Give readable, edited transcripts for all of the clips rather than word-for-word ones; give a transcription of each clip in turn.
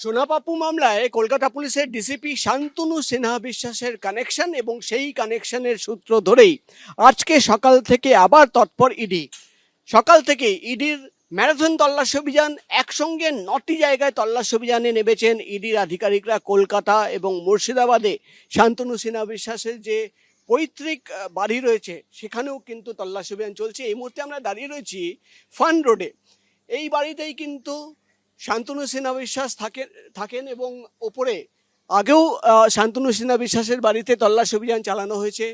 সোনাপাপু মামলায় কলকাতা পুলিশের ডিসিপি শান্তনু সিনহা বিশ্বাসের কানেকশন এবং সেই কানেকশনের সূত্র ধরেই আজকে সকাল থেকে আবার তৎপর ইডি। সকাল থেকে ইডির ম্যারাথন তল্লাশি অভিযান, একসঙ্গে 9টি জায়গায় তল্লাশি অভিযানে নেমেছেন ইডির আধিকারিকরা। কলকাতা এবং মুর্শিদাবাদে শান্তনু সিনহা বিশ্বাসের যে পৈতৃক বাড়ি রয়েছে সেখানেও কিন্তু তল্লাশি অভিযান চলছে। এই মুহূর্তে আমরা দাঁড়িয়ে রয়েছি ফান রোডে। এই বাড়িতেই কিন্তু শান্তনু সিনহা বিশ্বাস থাকেন এবং ওপরে আগেও শান্তনু সিনহা বিশ্বাসের বাড়িতে তল্লাশি অভিযান চালানো হয়েছে।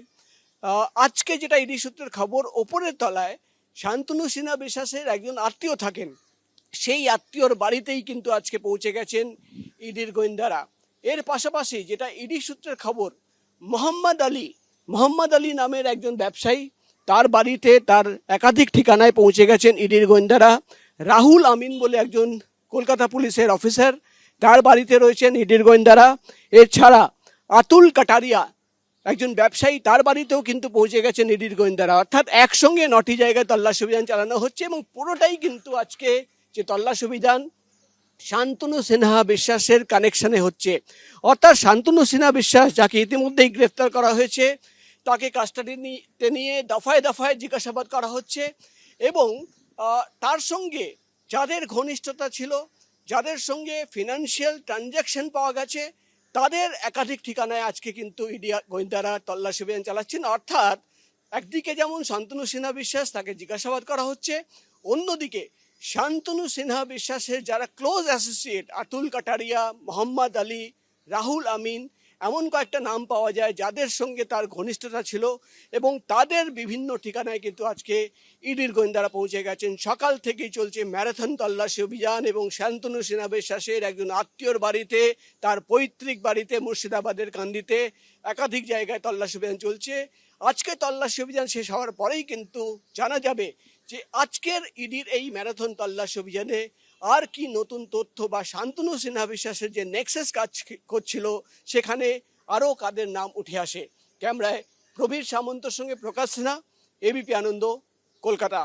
আজকে যেটা ইডি সূত্রের খবর, ওপরের তলায় শান্তনু সিনহা বিশ্বাসের একজন আত্মীয় থাকেন, সেই আত্মীয়র বাড়িতেই কিন্তু আজকে পৌঁছে গেছেন ইডির গোয়েন্দারা। এর পাশাপাশি যেটা ইডি সূত্রের খবর, মোহাম্মদ আলী নামের একজন ব্যবসায়ী, তার বাড়িতে তার একাধিক ঠিকানায় পৌঁছে গেছেন ইডির গোয়েন্দারা। রাহুল আমিন বলে একজন কলকাতা পুলিশের অফিসার, তার বাড়িতে রয়েছেন ইডির গোয়েন্দারা। এছাড়া আতুল কাটারিয়া একজন ব্যবসায়ী, তার বাড়িতেও কিন্তু পৌঁছে গেছেন ইডির গোয়েন্দারা। অর্থাৎ একসঙ্গে 9টি জায়গায় তল্লাশি অভিযান চালানো হচ্ছে এবং পুরোটাই কিন্তু আজকে যে তল্লাশি অভিযান শান্তনু সিনহা বিশ্বাসের কানেকশনে হচ্ছে। অর্থাৎ শান্তনু সিনহা বিশ্বাস, যাকে ইতিমধ্যেই গ্রেফতার করা হয়েছে, তাকে কাস্টাডিতে নিয়ে দফায় দফায় জিজ্ঞাসাবাদ করা হচ্ছে এবং তার সঙ্গে যাদের ঘনিষ্ঠতা ছিল, যাদের সঙ্গে ফিনান্সিয়াল ট্রানজ্যাকশন পাওয়া গেছে, তাদের একাধিক ঠিকানায় আজকে কিন্তু ইডি গোয়েন্দারা তল্লাশি অভিযান চালাচ্ছেন। অর্থাৎ একদিকে যেমন শান্তনু সিনহা বিশ্বাস, তাকে জিজ্ঞাসাবাদ করা হচ্ছে, অন্যদিকে শান্তনু সিনহা বিশ্বাসের যারা ক্লোজ অ্যাসোসিয়েট, আতুল কাটারিয়া, মোহাম্মদ আলী, রাহুল আমিন, এমন কয়েকটা নাম পাওয়া যায় যাদের সঙ্গে তার ঘনিষ্ঠতা ছিল এবং তাদের বিভিন্ন ঠিকানায় কিন্তু আজকে ইডির গোয়েন্দারা পৌঁছে গেছেন। সকাল থেকেই চলছে ম্যারাথন তল্লাশি অভিযান এবং শান্তনু সিনহা বিশ্বাসের একজন আত্মীয়র বাড়িতে, তার পৈতৃক বাড়িতে মুর্শিদাবাদের কান্দিতে একাধিক জায়গায় তল্লাশি অভিযান চলছে। আজকে তল্লাশি অভিযান শেষ হওয়ার পরেই কিন্তু জানা যাবে যে আজকের ইডির এই ম্যারাথন তল্লাশি অভিযানে আর কি নতুন তথ্য বা শান্তনু সিনহা বিশ্বাসের যে নেক্সাস কাজ করছিল সেখানে আরও কাদের নাম উঠে আসে। ক্যামেরায় প্রবীর সামন্তর সঙ্গে প্রকাশ সিনহা, এবিপি আনন্দ, কলকাতা।